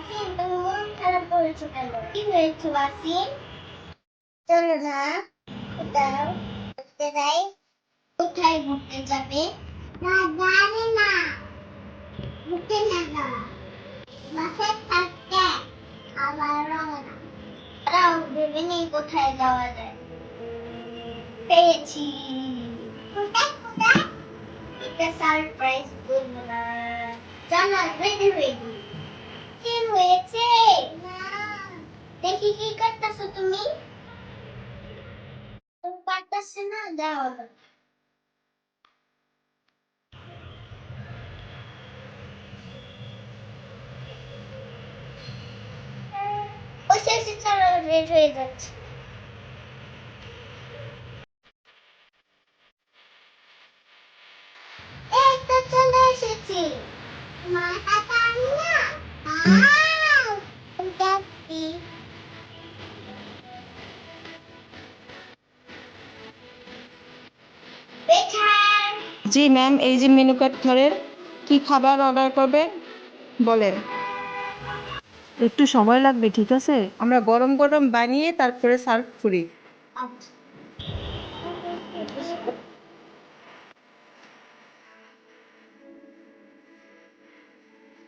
তুমি মন খারাপ করেছো কেন? কি হয়েছে ওয়াসিম? চলো না, কোথাও ঘুরতে যাই। কোথায় ঘুরতে যাবে? না জানি না, ঘুরতে না যাওয়া বাসায় থাকতে আবার রওনা। তাও ভেবে নেই কোথায় যাওয়া যায়। পেয়েছি। কোথায় কোথায়? এটা সারপ্রাইজ বলবো না। চলো রেডি হয়ে নিই। কি হয়েছে? না দেখি কি করতেছো তুমি? তুমি পারতেছো না, যাও না। বসে এসে চলো রেডি হয়ে যাচ্ছে। এই তো চলে এসেছি। মাথা টানি না। যাচ্ছি। বেচার। জি ম্যাম, এই যে মেনু কার্ড ধরেন। কি খাবার অর্ডার করবে বলেন। একটু সময় লাগবে, ঠিক আছে? আমরা গরম গরম বানিয়ে তারপরে সার্ভ করি। আচ্ছা।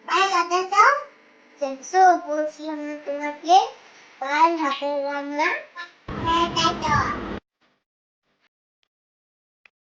ভাই রাতে দাও। দেখছো বলছিলাম না তোমাকে, ভাই হাতের রান্না। হ্যাঁ তাই তো।